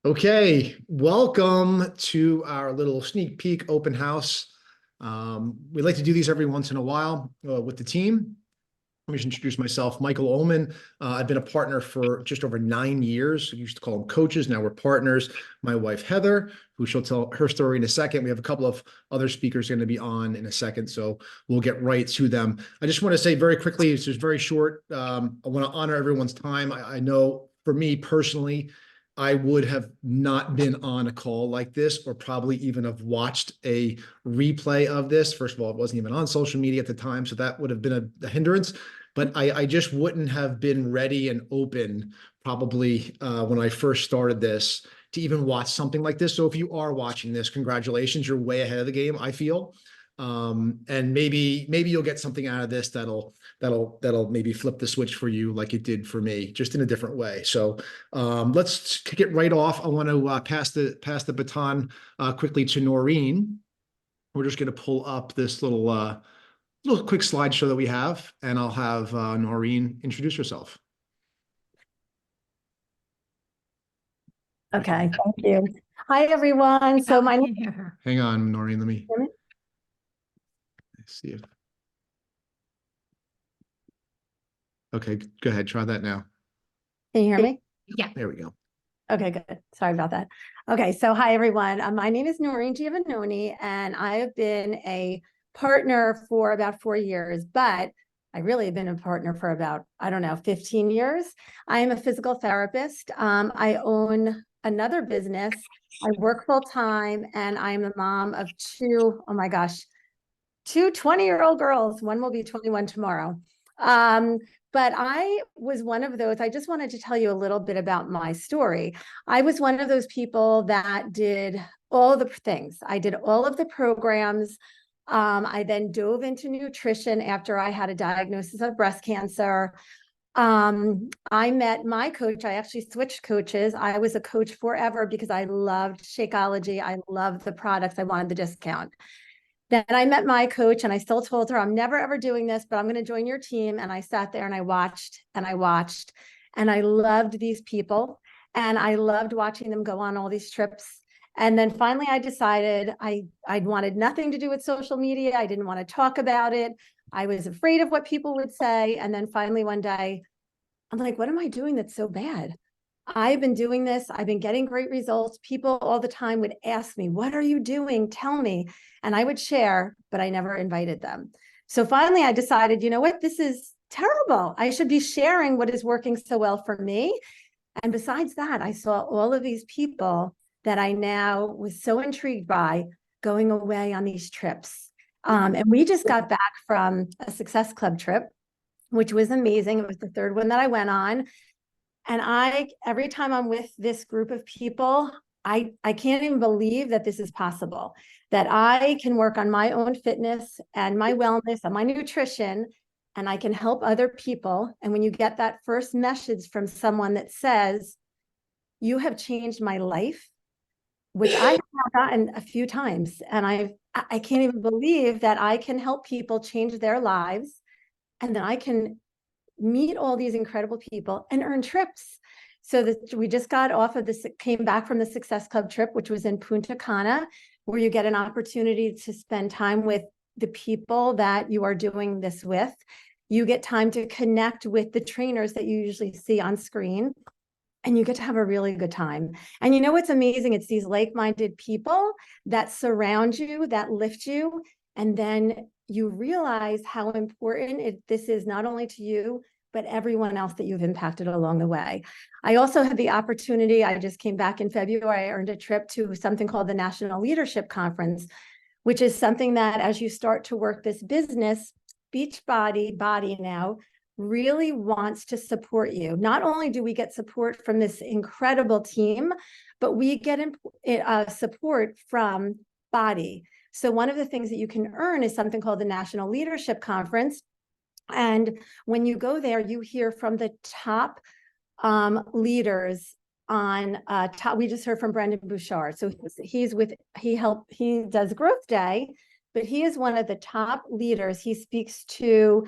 Okay, welcome to our little sneak peek open house. We like to do these every once in a while with the team. Let me just introduce myself, Michael Ullman. I've been a partner for just over 9 years. We used to call them coaches. Now we're partners. My wife, Heather, who she'll tell her story in a second. We have a couple of other speakers going to be on in a second, so we'll get right to them. I just want to say very quickly, it's just very short. I want to honor everyone's time. I know for me personally, I would have not been on a call like this or probably even have watched a replay of this. First of all, it wasn't even on social media at the time, so that would have been a hindrance. But I just wouldn't have been ready and open probably when I first started this to even watch something like this. So if you are watching this, congratulations, you're way ahead of the game, I feel. And maybe you'll get something out of this that'll maybe flip the switch for you like it did for me, just in a different way. So let's kick it right off. I want to pass the baton quickly to Noreen. We're just going to pull up this little quick slideshow that we have, and I'll have Noreen introduce herself. Okay, thank you. Hi, everyone. So my name is... Hang on, Noreen, let me see if... Okay, go ahead, try that now. Can you hear me? Yeah. There we go. Okay, good. Sorry about that. Okay, so hi, everyone. My name is Noreen Giovannoni, and I have been a partner for about 4 years, but I really have been a partner for about, 15 years. I am a physical therapist. I own another business. I work full time, and I'm a mom of two, oh my gosh, two 20-year-old girls. One will be 21 tomorrow. But I was one of those, I just wanted to tell you a little bit about my story. I was one of those people that did all the things. I did all of the programs. I then dove into nutrition after I had a diagnosis of breast cancer. I met my coach. I actually switched coaches. I was a coach forever because I loved Shakeology. I loved the products. I wanted the discount. Then I met my coach and I still told her, I'm never ever doing this, but I'm going to join your team. And I sat there and I watched and I watched and I loved these people and I loved watching them go on all these trips. And then finally I decided I wanted nothing to do with social media. I didn't want to talk about it. I was afraid of what people would say. And then finally one day I'm like, what am I doing that's so bad? I've been doing this. I've been getting great results. People all the time would ask me, what are you doing? Tell me. And I would share, but I never invited them. So finally I decided, you know what? This is terrible. I should be sharing what is working so well for me. And besides that, I saw all of these people that I now was so intrigued by going away on these trips. And we just got back from a Success Club trip, which was amazing. It was the third one that I went on. And every time I'm with this group of people, I can't even believe that this is possible, that I can work on my own fitness and my wellness and my nutrition, and I can help other people. And when you get that first message from someone that says, you have changed my life, which I have gotten a few times, and I can't even believe that I can help people change their lives, and then I can meet all these incredible people and earn trips. So that we just got off of this, came back from the Success Club trip, which was in Punta Cana, where you get an opportunity to spend time with the people that you are doing this with. You get time to connect with the trainers that you usually see on screen, and you get to have a really good time. And you know what's amazing? It's these like-minded people that surround you, that lift you, and then you realize how important this is not only to you, but everyone else that you've impacted along the way. I also had the opportunity, I just came back in February, I earned a trip to something called the National Leadership Conference, which is something that as you start to work this business, BODi now really wants to support you. Not only do we get support from this incredible team, but we get support from BODi. So one of the things that you can earn is something called the National Leadership Conference. And when you go there, you hear from the top leaders on top. We just heard from Brendan Bouchard. So he does Growth Day, but he is one of the top leaders. He speaks to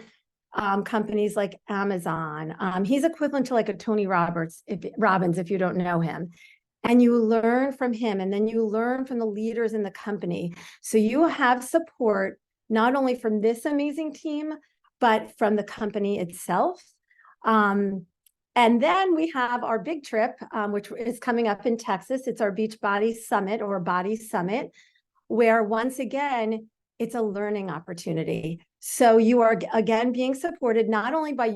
companies like Amazon. He's equivalent to like a Tony Robbins, if you don't know him. and you learn from him, and then you learn from the leaders in the company. So you have support not only from this amazing team, but from the company itself. And then we have our big trip, which is coming up in Texas. It's our Beachbody Summit, or BODi Summit, where once again, it's a learning opportunity. So you are again being supported not only by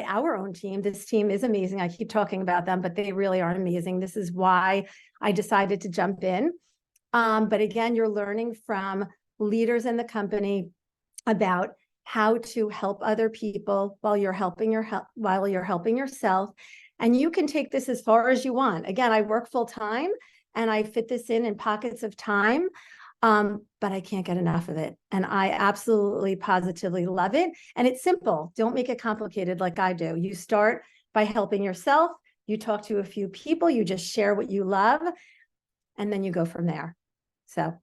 our own team. This team is amazing. I keep talking about them, but they really are amazing. This is why I decided to jump in. But again, you're learning from leaders in the company about how to help other people while you're helping yourself. And you can take this as far as you want. Again, I work full time and I fit this in pockets of time. But I can't get enough of it. And I absolutely positively love it. And it's simple. Don't make it complicated like I do. You start by helping yourself. You talk to a few people, you just share what you love, and then you go from there. So.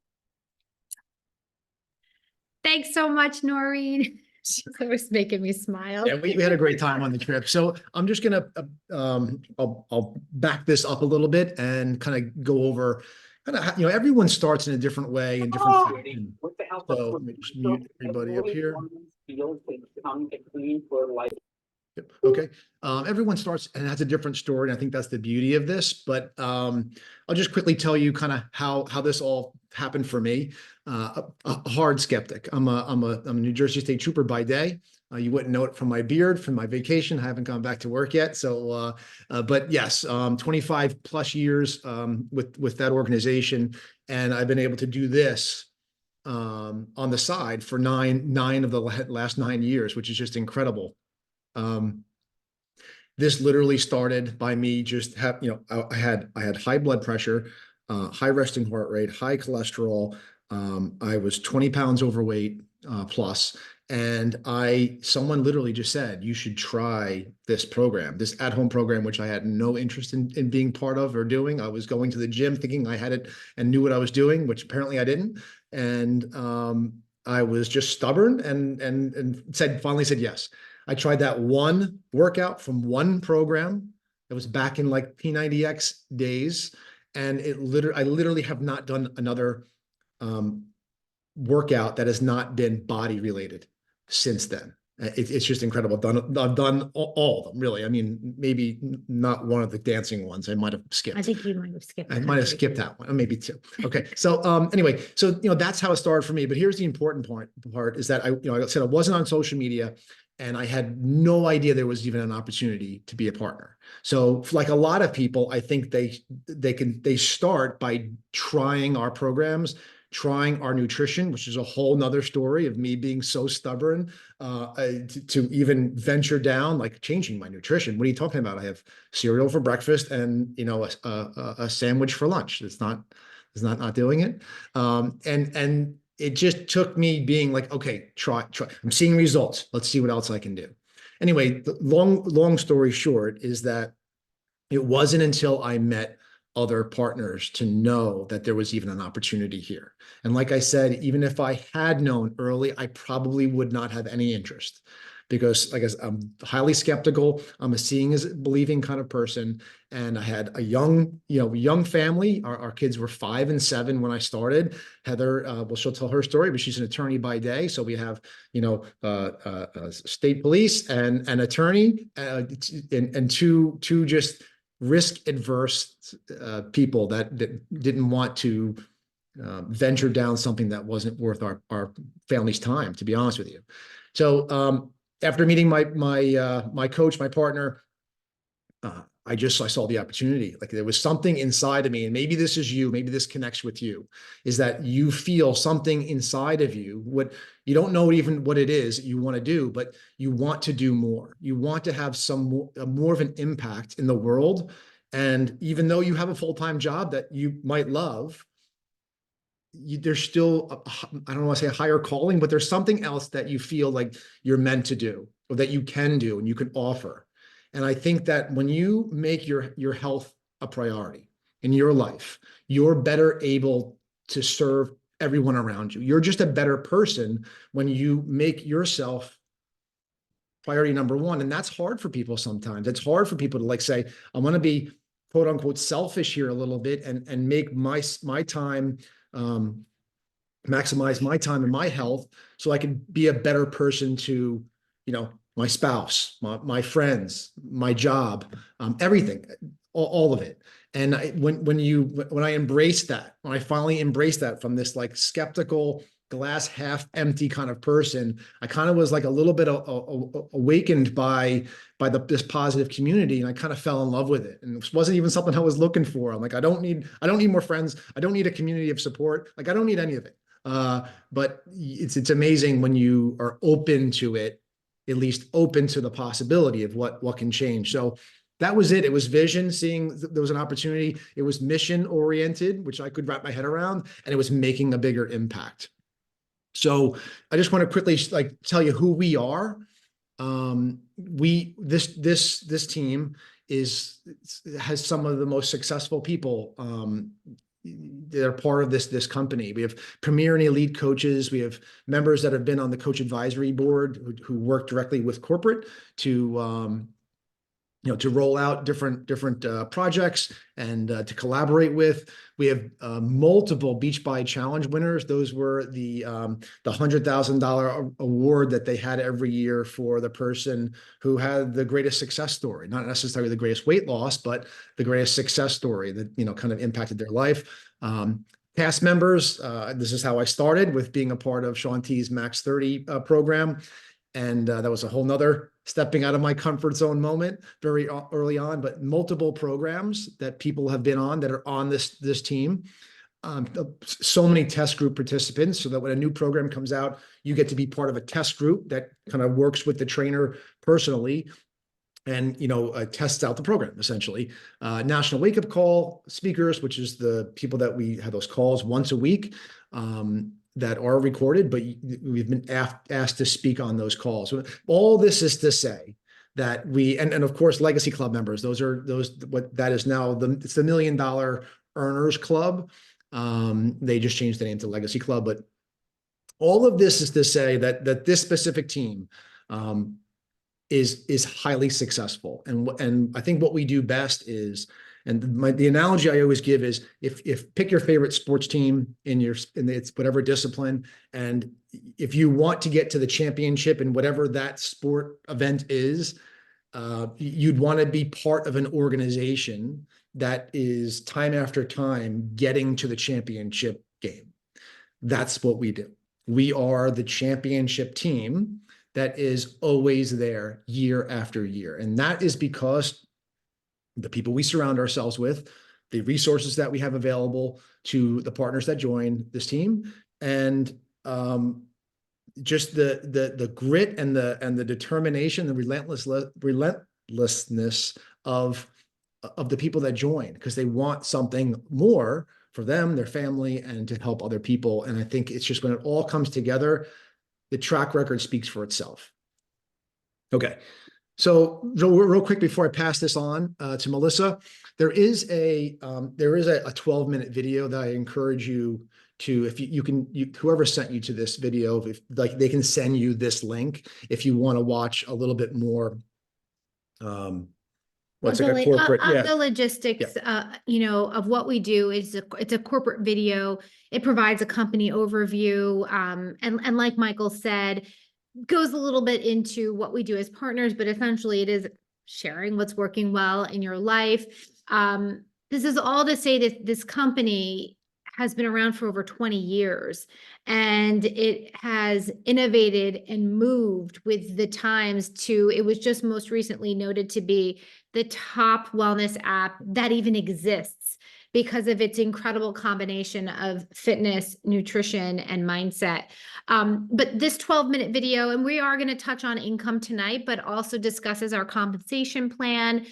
Thanks so much, Noreen. She's always making me smile. Yeah, we had a great time on the trip. So I'm just gonna I'll back this up a little bit and kind of go over kind of, everyone starts in a different way and different fashion. So let me just mute everybody up here. Yep. Okay. Everyone starts and has a different story, and I think that's the beauty of this. But I'll just quickly tell you kind of how this all happened for me. A hard skeptic. I'm a New Jersey State Trooper by day. You wouldn't know it from my beard, from my vacation. I haven't gone back to work yet. So, but yes, 25 plus years with that organization, and I've been able to do this on the side for nine of the last 9 years, which is just incredible. This literally started by me just I had high blood pressure, high resting heart rate, high cholesterol. I was 20 pounds overweight plus, and someone literally just said, you should try this program, this at-home program, which I had no interest in being part of or doing. I was going to the gym thinking I had it and knew what I was doing, which apparently I didn't. And I was just stubborn and finally said yes. I tried that one workout from one program that was back in like P90X days. And I literally have not done another workout that has not been BODi related since then. It's just incredible. I've done all of them, really. I mean, maybe not one of the dancing ones. I might have skipped. I think you might have skipped. I might have skipped that one, or maybe two. Okay. So anyway, so that's how it started for me. But here's the important part is that I said I wasn't on social media, and I had no idea there was even an opportunity to be a partner. So like a lot of people, I think they start by trying our programs, trying our nutrition, which is a whole nother story of me being so stubborn to even venture down, like changing my nutrition. What are you talking about? I have cereal for breakfast and a sandwich for lunch. It's not doing it. And it just took me being like, okay, try. I'm seeing results. Let's see what else I can do. Anyway, the long story short is that it wasn't until I met other partners to know that there was even an opportunity here. And like I said, even if I had known early, I probably would not have any interest, because like I said, I'm highly skeptical. I'm a seeing is believing kind of person. And I had a young family. Our kids were 5 and 7 when I started. Heather, well, she'll tell her story, but she's an attorney by day. So we have, state police and an attorney and two just risk adverse people that didn't want to venture down something that wasn't worth our family's time, to be honest with you. So after meeting my coach, my partner, I saw the opportunity. Like there was something inside of me, and maybe this is you, maybe this connects with you, is that you feel something inside of you, what you don't know even what it is that you want to do, but you want to do more. You want to have more of an impact in the world. And even though you have a full-time job that you might love, there's still, I don't want to say a higher calling, but there's something else that you feel like you're meant to do, or that you can do and you can offer. And I think that when you make your health a priority in your life, you're better able to serve everyone around you. You're just a better person when you make yourself priority number one. And that's hard for people sometimes. It's hard for people to like say, I want to be quote unquote selfish here a little bit and make my time, maximize my time and my health so I can be a better person to, my spouse, my friends, my job, everything, all of it. And when I embraced that, when I finally embraced that from this like skeptical, glass half empty kind of person, I kind of was like a little bit awakened by this positive community, and I kind of fell in love with it. And it wasn't even something I was looking for. I'm like, I don't need more friends. I don't need a community of support. Like, I don't need any of it. But it's amazing when you are open to it, at least open to the possibility of what can change. So that was it. It was vision, seeing there was an opportunity. It was mission oriented, which I could wrap my head around, and it was making a bigger impact. So I just want to quickly like tell you who we are. This team has some of the most successful people that are part of this company. We have premier and elite coaches. We have members that have been on the coach advisory board who work directly with corporate to to roll out different projects and to collaborate with. We have multiple BODi Challenge winners. Those were the $100,000 award that they had every year for the person who had the greatest success story, not necessarily the greatest weight loss, but the greatest success story that kind of impacted their life. Cast members, this is how I started, with being a part of Shaun T's Max 30 program. And that was a whole nother stepping out of my comfort zone moment very early on, but multiple programs that people have been on that are on this team. So many test group participants, so that when a new program comes out, you get to be part of a test group that kind of works with the trainer personally and tests out the program essentially. National wake up call speakers, which is the people that we have those calls once a week. That are recorded, but we've been asked to speak on those calls. All this is to say that and of course, Legacy Club members, what that is now, it's the $1 Million Earners Club. They just changed the name to Legacy Club, but all of this is to say that this specific team is highly successful. And I think what we do best is, and the analogy I always give is, if pick your favorite sports team in its whatever discipline, and if you want to get to the championship in whatever that sport event is, you'd want to be part of an organization that is time after time getting to the championship game. That's what we do. We are the championship team that is always there year after year. And that is because the people we surround ourselves with, the resources that we have available to the partners that join this team, and just the grit and the determination, the relentlessness of the people that join, because they want something more for them, their family, and to help other people. And I think it's just when it all comes together, the track record speaks for itself. Okay. So real quick before I pass this on to Melissa, there is a 12-minute video that I encourage you to, if whoever sent you to this video, if like they can send you this link if you want to watch a little bit more. What's like a corporate, the logistics, of what we do. It's a corporate video. It provides a company overview, and like Michael said, goes a little bit into what we do as partners, but essentially it is sharing what's working well in your life. This is all to say that this company has been around for over 20 years, and it has innovated and moved with the times it was just most recently noted to be the top wellness app that even exists because of its incredible combination of fitness, nutrition, and mindset. But this 12-minute video, and we are going to touch on income tonight, but also discusses our compensation plan.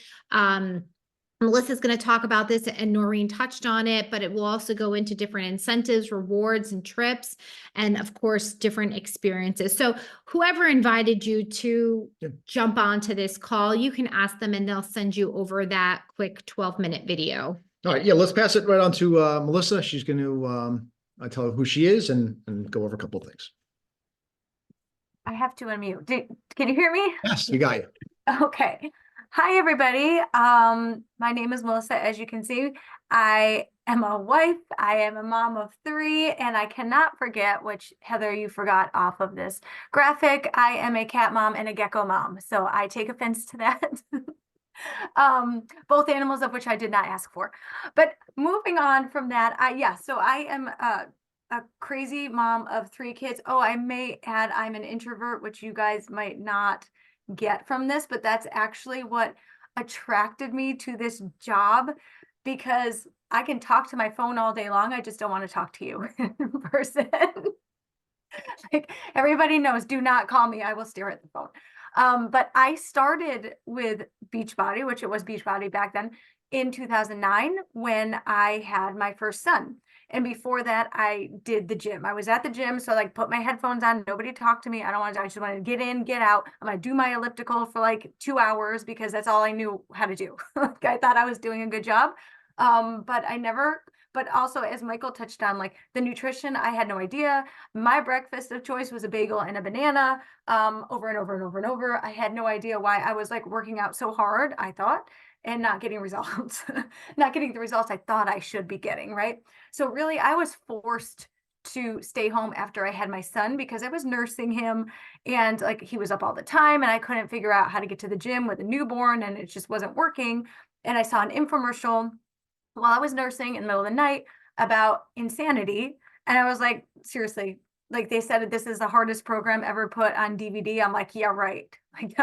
Melissa's going to talk about this, and Noreen touched on it, but it will also go into different incentives, rewards, and trips, and of course, different experiences. So whoever invited you to jump onto this call, you can ask them and they'll send you over that quick 12-minute video. All right. Yeah, let's pass it right on to Melissa. She's going to tell her who she is and go over a couple of things. I have to unmute. Can you hear me? Yes, we got you. Okay. Hi, everybody. My name is Melissa. As you can see, I am a wife. I am a mom of 3, and I cannot forget, which Heather, you forgot off of this graphic. I am a cat mom and a gecko mom, so I take offense to that. Both animals of which I did not ask for. But moving on from that, so I am a crazy mom of 3 kids. Oh, I may add, I'm an introvert, which you guys might not get from this, but that's actually what attracted me to this job, because I can talk to my phone all day long. I just don't want to talk to you in person. Like, everybody knows, do not call me. I will stare at the phone. But I started with BODi, which it was BODi back then, in 2009 when I had my first son. And before that, I did the gym. I was at the gym, so like put my headphones on, nobody talked to me. I just wanted to get in, get out. I'm gonna do my elliptical for like 2 hours because that's all I knew how to do. Like, I thought I was doing a good job. But also, as Michael touched on, like the nutrition, I had no idea. My breakfast of choice was a bagel and a banana, over and over and over and over. I had no idea why I was like working out so hard, I thought, and not getting results, not getting the results I thought I should be getting, right? So really, I was forced to stay home after I had my son because I was nursing him, and like he was up all the time and I couldn't figure out how to get to the gym with a newborn, and it just wasn't working. And I saw an infomercial while I was nursing in the middle of the night about insanity. And I was like, seriously, like they said, this is the hardest program ever put on DVD. I'm like, yeah, right. Like,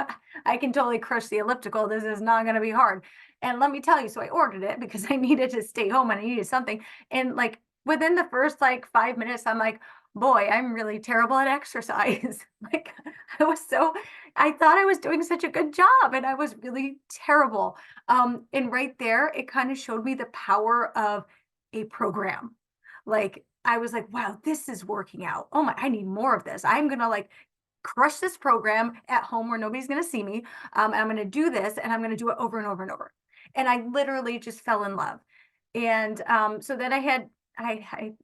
I can totally crush the elliptical. This is not going to be hard. And let me tell you, so I ordered it because I needed to stay home and I needed something. And like within the first like 5 minutes, I'm like, boy, I'm really terrible at exercise. Like, I thought I was doing such a good job and I was really terrible. And right there, it kind of showed me the power of a program. Like, I was like, wow, this is working out. Oh my, I need more of this. I'm gonna like crush this program at home where nobody's gonna see me. And I'm gonna do this and I'm gonna do it over and over and over. And I literally just fell in love. And so then I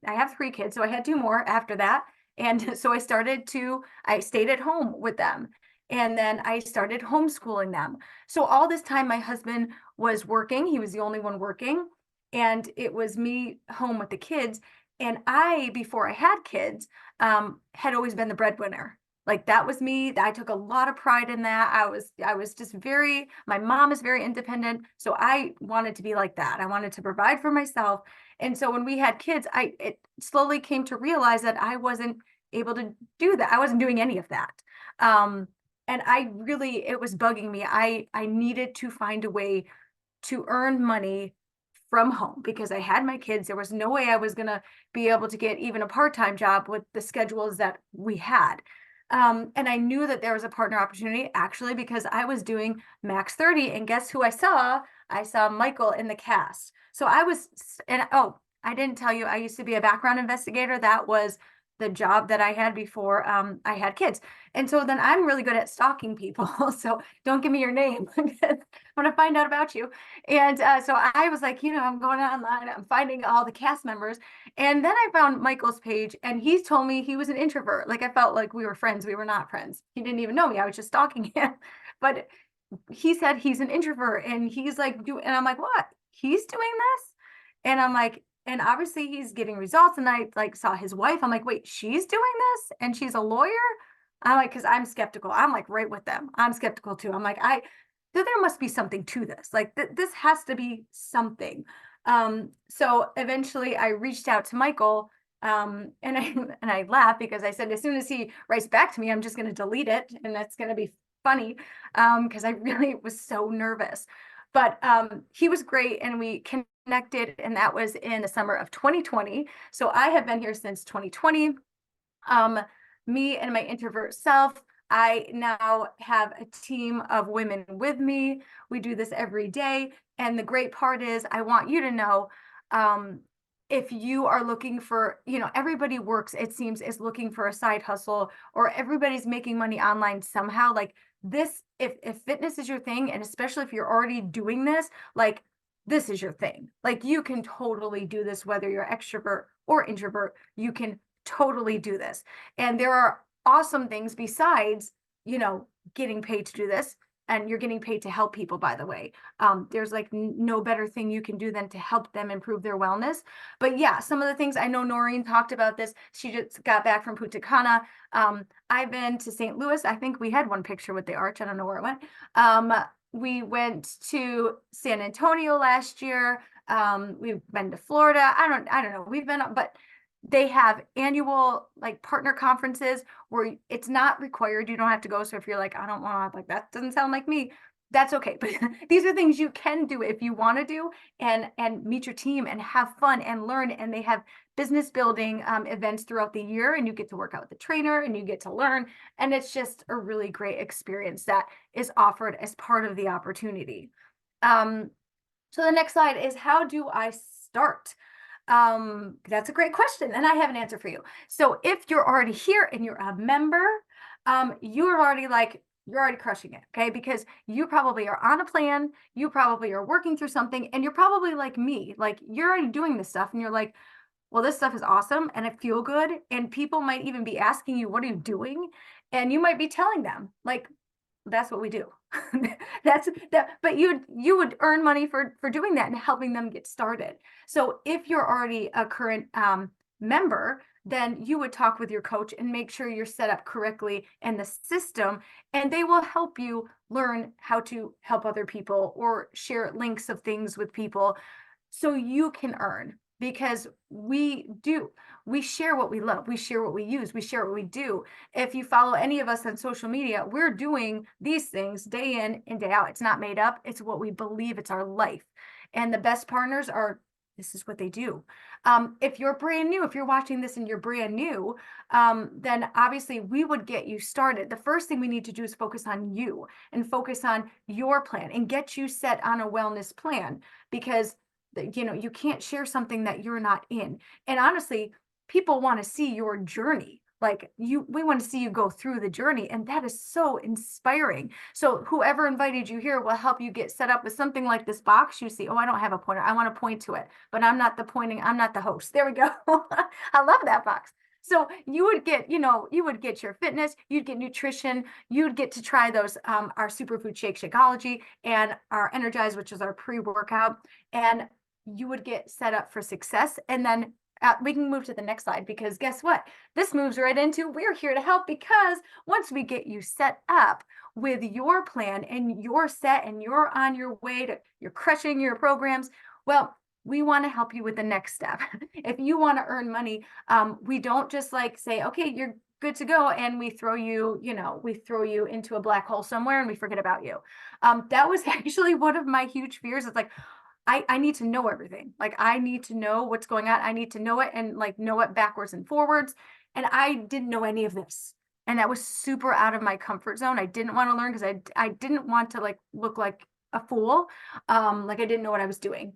have 3 kids, so I had 2 more after that. And so I stayed at home with them. And then I started homeschooling them. So all this time, my husband was working. He was the only one working. And it was me home with the kids. And I, before I had kids, had always been the breadwinner. Like, that was me. I took a lot of pride in that. I was just my mom is very independent. So I wanted to be like that. I wanted to provide for myself. And so when we had kids, it slowly came to realize that I wasn't able to do that. I wasn't doing any of that. And it was bugging me. I needed to find a way to earn money from home because I had my kids. There was no way I was going to be able to get even a part-time job with the schedules that we had. And I knew that there was a partner opportunity actually because I was doing Max 30, and guess who I saw? I saw Michael in the cast. So I didn't tell you, I used to be a background investigator. That was the job that I had before I had kids. And so then I'm really good at stalking people. So don't give me your name. I'm going to find out about you. And so I was like, I'm going online, I'm finding all the cast members. And then I found Michael's page, and he told me he was an introvert. Like, I felt like we were friends. We were not friends. He didn't even know me. I was just stalking him. But he said he's an introvert, and he's like, and I'm like, what? He's doing this? And I'm like, and obviously he's getting results. And I like saw his wife. I'm like, wait, she's doing this and she's a lawyer? I'm like, because I'm skeptical. I'm like right with them. I'm skeptical too. I'm like, there must be something to this. Like this has to be something. So eventually I reached out to Michael, and I laughed because I said, as soon as he writes back to me, I'm just going to delete it. And that's going to be funny. Because I really was so nervous. But he was great, and we connected, and that was in the summer of 2020. So I have been here since 2020. Me and my introvert self, I now have a team of women with me. We do this every day. And the great part is, I want you to know, if you are looking for, everybody works, it seems, is looking for a side hustle, or everybody's making money online somehow. Like this, if fitness is your thing, and especially if you're already doing this, like this is your thing. Like, you can totally do this, whether you're extrovert or introvert, you can totally do this. And there are awesome things besides, getting paid to do this. and you're getting paid to help people, by the way. There's like no better thing you can do than to help them improve their wellness. But yeah, some of the things, I know Noreen talked about this. She just got back from Punta Cana. I've been to St. Louis. I think we had one picture with the arch. I don't know where it went. We went to San Antonio last year. We've been to Florida. I don't know. We've been, but they have annual like partner conferences where it's not required. You don't have to go. So if you're like, I don't want to, like, that doesn't sound like me, that's okay. But these are things you can do if you want to do, and meet your team and have fun and learn. And they have business building events throughout the year, and you get to work out with the trainer and you get to learn. And it's just a really great experience that is offered as part of the opportunity. So the next slide is, how do I start? That's a great question, and I have an answer for you. So if you're already here and you're a member, you're already crushing it, okay? Because you probably are on a plan, you probably are working through something, and you're probably like me, like you're already doing this stuff, and you're like, well, this stuff is awesome, and I feel good, and people might even be asking you, what are you doing? And you might be telling them, like, that's what we do. That's that, but you would earn money for doing that and helping them get started. So if you're already a current member, then you would talk with your coach and make sure you're set up correctly in the system, and they will help you learn how to help other people or share links of things with people so you can earn. Because we share what we love, we share what we use, we share what we do. If you follow any of us on social media, we're doing these things day in and day out. It's not made up, it's what we believe, it's our life. And the best partners are, this is what they do. If you're brand new, if you're watching this and you're brand new, then obviously we would get you started. The first thing we need to do is focus on you and focus on your plan and get you set on a wellness plan, because you can't share something that you're not in. And honestly, people want to see your journey. Like we want to see you go through the journey, and that is so inspiring. So whoever invited you here will help you get set up with something like this box. You see, oh, I don't have a pointer, I want to point to it, but I'm not the host. There we go. I love that box. So you would get your fitness, you'd get nutrition, you'd get to try those, our superfood shake, Shakeology, and our Energize, which is our pre-workout, and you would get set up for success. And then we can move to the next slide, because guess what? This moves right into, we're here to help, because once we get you set up with your plan and you're set and you're on your way to, you're crushing your programs, well, we want to help you with the next step. If you want to earn money, we don't just like say, okay, you're good to go, and we throw you into a black hole somewhere and we forget about you. That was actually one of my huge fears. It's like, I need to know everything. Like, I need to know what's going on. I need to know it, and like know it backwards and forwards. And I didn't know any of this. And that was super out of my comfort zone. I didn't want to learn because I didn't want to like look like a fool. Like I didn't know what I was doing.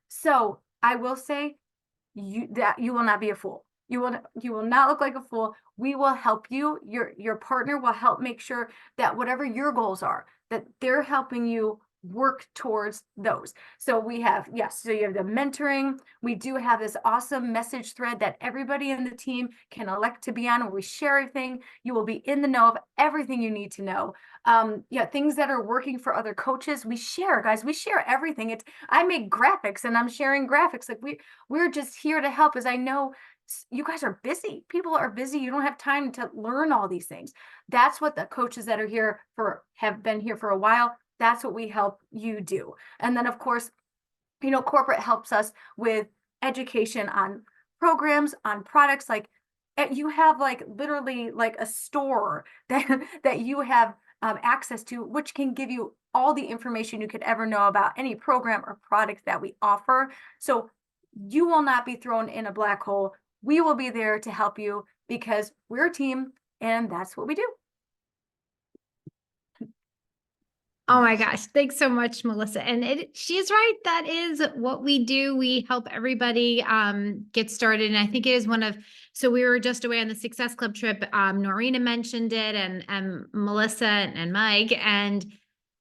So I will say that you will not be a fool. You will not look like a fool. We will help you. Your partner will help make sure that whatever your goals are, that they're helping you work towards those. So we have, yes, so you have the mentoring. We do have this awesome message thread that everybody in the team can elect to be on, where we share everything. You will be in the know of everything you need to know. Things that are working for other coaches, we share, guys. We share everything. I make graphics, and I'm sharing graphics. Like we're just here to help, as I know you guys are busy. People are busy. You don't have time to learn all these things. That's what the coaches that are here have been here for a while. That's what we help you do. And then of course, corporate helps us with education on programs, on products. Like you have like literally like a store that you have access to, which can give you all the information you could ever know about any program or product that we offer. So you will not be thrown in a black hole. We will be there to help you, because we're a team, and that's what we do. Oh my gosh. Thanks so much, Melissa. And she's right. That is what we do. We help everybody get started. And I think it is so we were just away on the Success Club trip. Norina mentioned it, and Melissa and Mike. And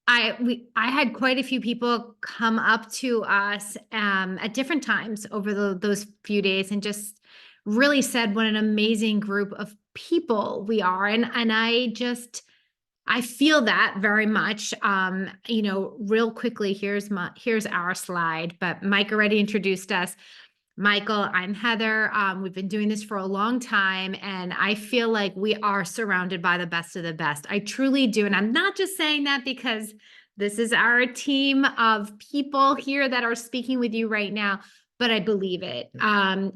I had quite a few people come up to us at different times over those few days, and just really said what an amazing group of people we are. And I just, I feel that very much. You know, real quickly, here's our slide, but Mike already introduced us. Michael, I'm Heather. We've been doing this for a long time, and I feel like we are surrounded by the best of the best. I truly do. And I'm not just saying that because this is our team of people here that are speaking with you right now, but I believe it. And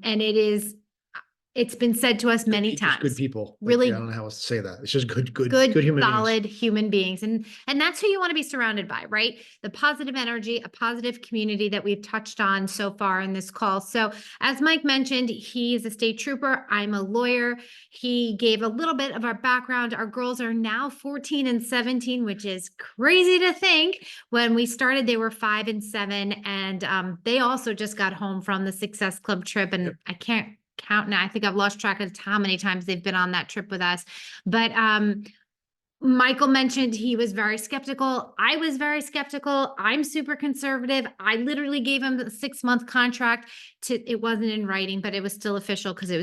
it's been said to us many Just good times. people. Really I don't know how else to say that. It's just good human solid beings. human beings. And that's who you want to be surrounded by, right? The positive energy, a positive community that we've touched on so far in this call. So as Mike mentioned, he's a state trooper. I'm a lawyer. He gave a little bit of our background. Our girls are now 14 and 17, which is crazy to think. When we started, they were 5 and 7. And they also just got home from the Success Club trip. And Yep. I can't count now. I think I've lost track of how many times they've been on that trip with us. But Michael mentioned he was very skeptical. I was very skeptical. I'm super conservative. I literally gave him a 6-month contract it wasn't in writing, but it was still official because it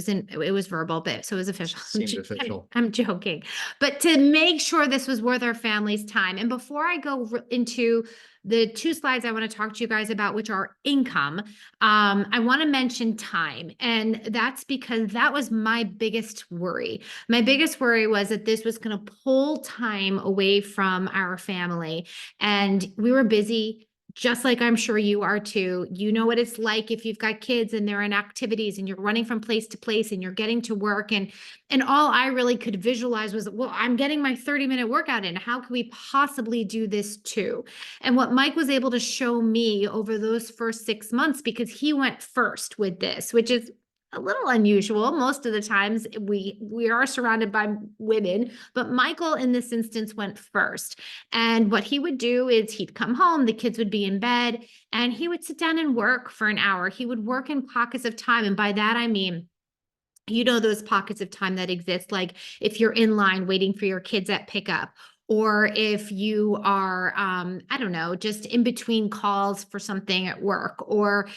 was verbal, but so it was official. Seemed official. I'm joking, but to make sure this was worth our family's time. And before I go into the 2 slides I want to talk to you guys about, which are income, I want to mention time. And that's because that was my biggest worry. My biggest worry was that this was going to pull time away from our family. And we were busy, just like I'm sure you are too. You know what it's like if you've got kids and they're in activities and you're running from place to place and you're getting to work. And all I really could visualize was, well, I'm getting my 30-minute workout in. How can we possibly do this too? And what Mike was able to show me over those first 6 months, because he went first with this, which is a little unusual. Most of the times we are surrounded by women, but Michael in this instance went first. And what he would do is he'd come home, the kids would be in bed, and he would sit down and work for an hour. He would work in pockets of time. And by that, I mean, you know, those pockets of time that exist, like if you're in line waiting for your kids at pickup, or if you are, I don't know, just in between calls for something at work, or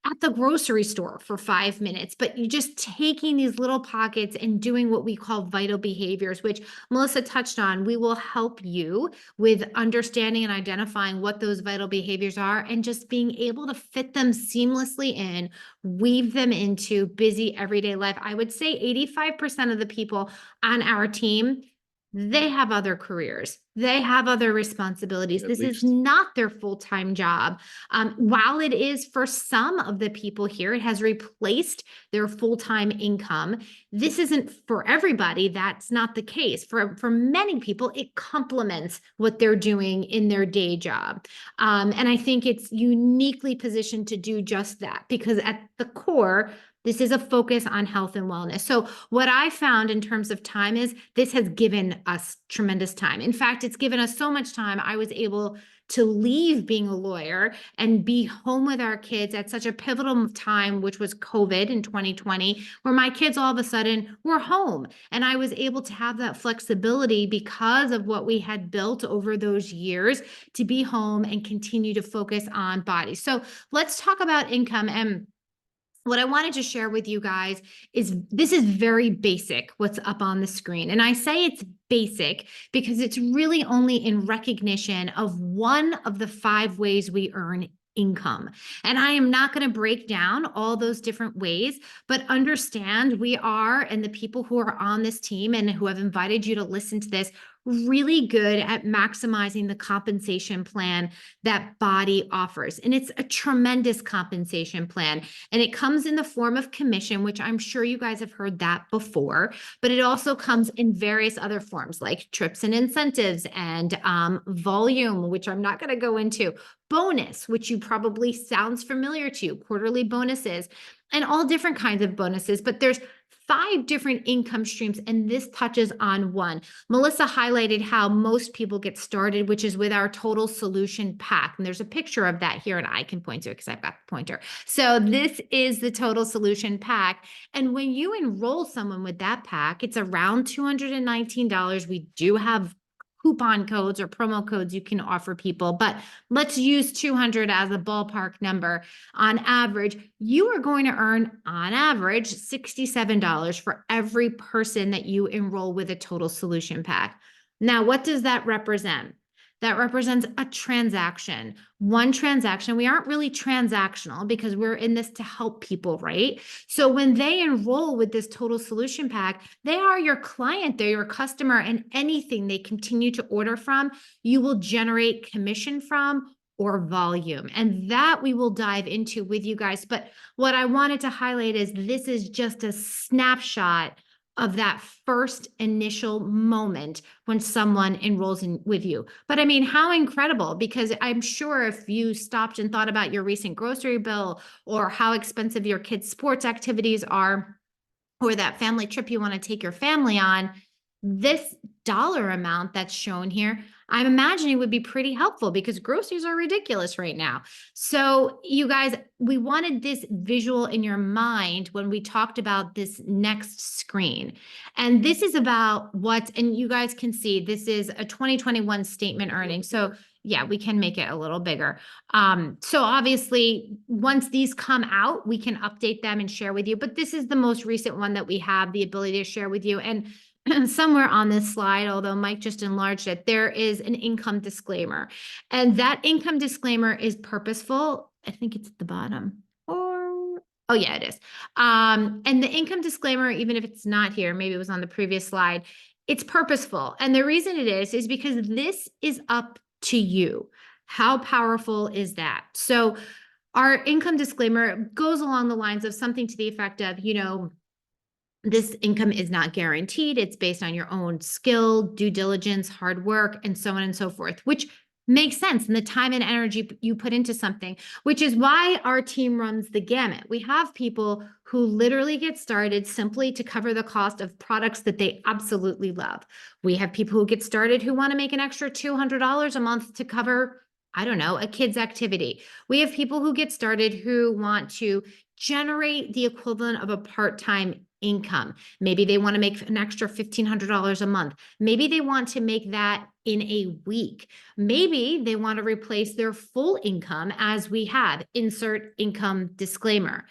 at the grocery store for 5 minutes, but you just taking these little pockets and doing what we call vital behaviors, which Melissa touched on. We will help you with understanding and identifying what those vital behaviors are and just being able to fit them seamlessly in, weave them into busy everyday life. I would say 85% of the people on our team, they have other careers. They have other responsibilities. This is not their full-time job. While it is for some of the people here, it has replaced their full-time income. This isn't for everybody. That's not the case. For many people, it complements what they're doing in their day job. And I think it's uniquely positioned to do just that, because at the core, this is a focus on health and wellness. So what I found in terms of time is this has given us tremendous time. In fact, it's given us so much time. I was able to leave being a lawyer and be home with our kids at such a pivotal time, which was COVID in 2020, where my kids all of a sudden were home. And I was able to have that flexibility because of what we had built over those years to be home and continue to focus on BODi. So let's talk about income. And what I wanted to share with you guys is this is very basic, what's up on the screen. And I say it's basic because it's really only in recognition of one of the 5 ways we earn income. And I am not going to break down all those different ways, but understand we are, and the people who are on this team and who have invited you to listen to this, really good at maximizing the compensation plan that BODi offers. And it's a tremendous compensation plan. And it comes in the form of commission, which I'm sure you guys have heard that before, but it also comes in various other forms like trips and incentives and volume, which I'm not going to go into, bonus, which you probably sounds familiar to you, quarterly bonuses, and all different kinds of bonuses. But there's 5 different income streams, and this touches on one. Melissa highlighted how most people get started, which is with our total solution pack. And there's a picture of that here, and I can point to it because I've got the pointer. So this is the total solution pack. And when you enroll someone with that pack, it's around $219. We do have coupon codes or promo codes you can offer people, but let's use 200 as a ballpark number. On average, you are going to earn on average $67 for every person that you enroll with a total solution pack. Now, what does that represent? That represents a transaction. One transaction. We aren't really transactional because we're in this to help people, right? So when they enroll with this total solution pack, they are your client, they're your customer, and anything they continue to order from, you will generate commission from or volume. And that we will dive into with you guys. But what I wanted to highlight is this is just a snapshot of that first initial moment when someone enrolls in with you. But I mean, how incredible, because I'm sure if you stopped and thought about your recent grocery bill or how expensive your kids' sports activities are, or that family trip you want to take your family on, this dollar amount that's shown here, I'm imagining would be pretty helpful because groceries are ridiculous right now. So you guys, we wanted this visual in your mind when we talked about this next screen. And this is about what, and you guys can see, this is a 2021 statement earnings. So yeah, we can make it a little bigger. So obviously, once these come out, we can update them and share with you. But this is the most recent one that we have the ability to share with you. And somewhere on this slide, although Mike just enlarged it, there is an income disclaimer. And that income disclaimer is purposeful. I think it's at the bottom. Or, oh yeah, it is. And the income disclaimer, even if it's not here, maybe it was on the previous slide, it's purposeful. And the reason it is because this is up to you. How powerful is that? So our income disclaimer goes along the lines of something to the effect of, this income is not guaranteed. It's based on your own skill, due diligence, hard work, and so on and so forth, which makes sense in the time and energy you put into something, which is why our team runs the gamut. We have people who literally get started simply to cover the cost of products that they absolutely love. We have people who get started who want to make an extra $200 a month to cover, I don't know, a kid's activity. We have people who get started who want to generate the equivalent of a part-time income. Maybe they want to make an extra $1,500 a month. Maybe they want to make that in a week. Maybe they want to replace their full income as we have, insert income disclaimer.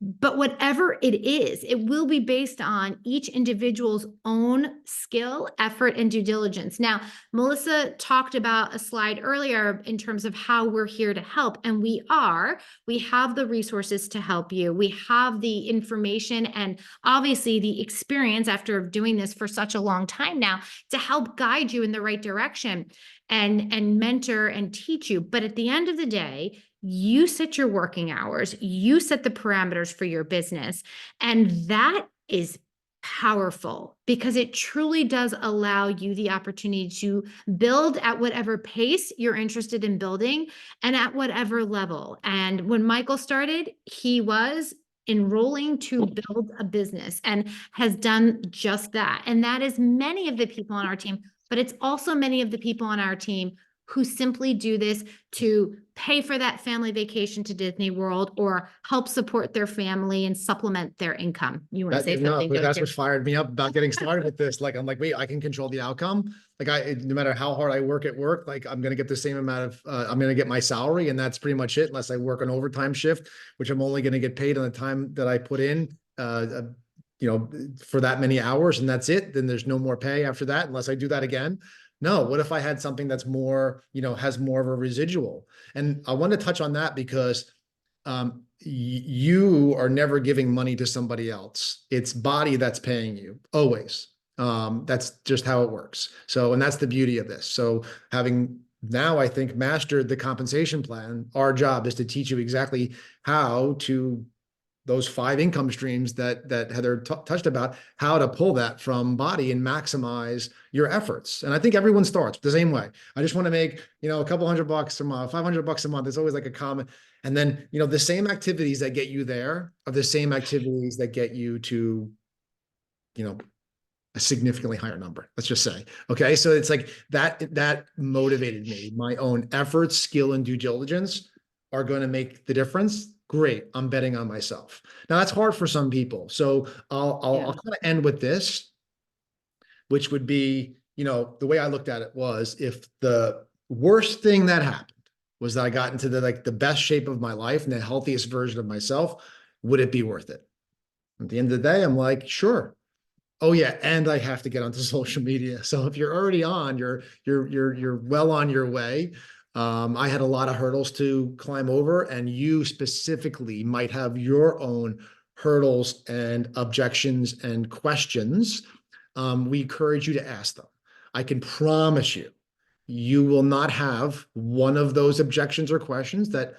But whatever it is, it will be based on each individual's own skill, effort, and due diligence. Now, Melissa talked about a slide earlier in terms of how we're here to help, and we are. We have the resources to help you. We have the information and obviously the experience after doing this for such a long time now to help guide you in the right direction and mentor and teach you. But at the end of the day, you set your working hours, you set the parameters for your business, and that is powerful because it truly does allow you the opportunity to build at whatever pace you're interested in building and at whatever level. And when Michael started, he was enrolling to build a business and has done just that. And that is many of the people on our team, but it's also many of the people on our team who simply do this to pay for that family vacation to Disney World or help support their family and supplement their income. You want to say something? No, that's what fired me up about getting started with this. Like, I'm like, wait, I can control the outcome. Like no matter how hard I work at work, like I'm going to get the same amount of, I'm going to get my salary and that's pretty much it. Unless I work an overtime shift, which I'm only going to get paid on the time that I put in, for that many hours and that's it. Then there's no more pay after that, unless I do that again. No, what if I had something that's more, has more of a residual? And I want to touch on that because you are never giving money to somebody else. It's BODi that's paying you always. That's just how it works. So, and that's the beauty of this. So having now, I think, mastered the compensation plan, our job is to teach you exactly how to those 5 income streams that Heather touched about, how to pull that from BODi and maximize your efforts. And I think everyone starts the same way. I just want to make, a couple $100 a month, $500 a month. It's always like a common. And then, the same activities that get you there are the same activities that get you to, a significantly higher number, let's just say. Okay. So it's like that motivated me. My own efforts, skill, and due diligence are going to make the difference. Great. I'm betting on myself. Now that's hard for some people. So I'll kind of end with this, which would be, the way I looked at it was, if the worst thing that happened was that I got into the best shape of my life and the healthiest version of myself, would it be worth it? At the end of the day, I'm like, sure. Oh yeah, and I have to get onto social media. So if you're already on, you're well on your way. I had a lot of hurdles to climb over, and you specifically might have your own hurdles and objections and questions. We encourage you to ask them. I can promise you, you will not have one of those objections or questions that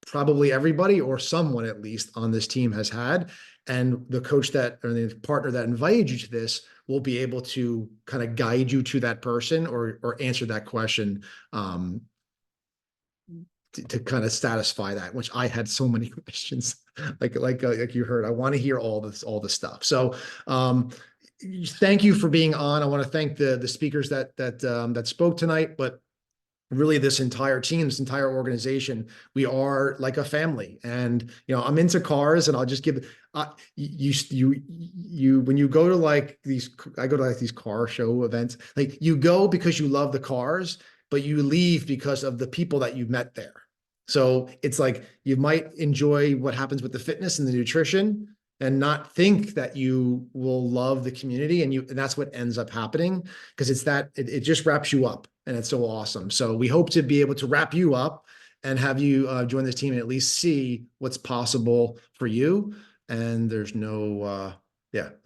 probably everybody or someone at least on this team has had. And the coach that or the partner that invited you to this will be able to kind of guide you to that person or answer that question to kind of satisfy that, which I had so many questions. Like you heard, I want to hear all this stuff. So thank you for being on. I want to thank the speakers that spoke tonight, but really this entire team, this entire organization, we are like a family. And I'm into cars, and I'll just give you when you go to like these, I go to like these car show events, like you go because you love the cars, but you leave because of the people that you've met there. So it's like you might enjoy what happens with the fitness and the nutrition and not think that you will love the community, and that's what ends up happening, because it just wraps you up, and it's so awesome. So we hope to be able to wrap you up and have you join this team and at least see what's possible for you. And there's no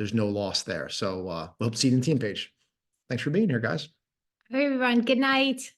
loss there. So we hope to see you in the team page. Thanks for being here, guys. Hey, everyone. Good night.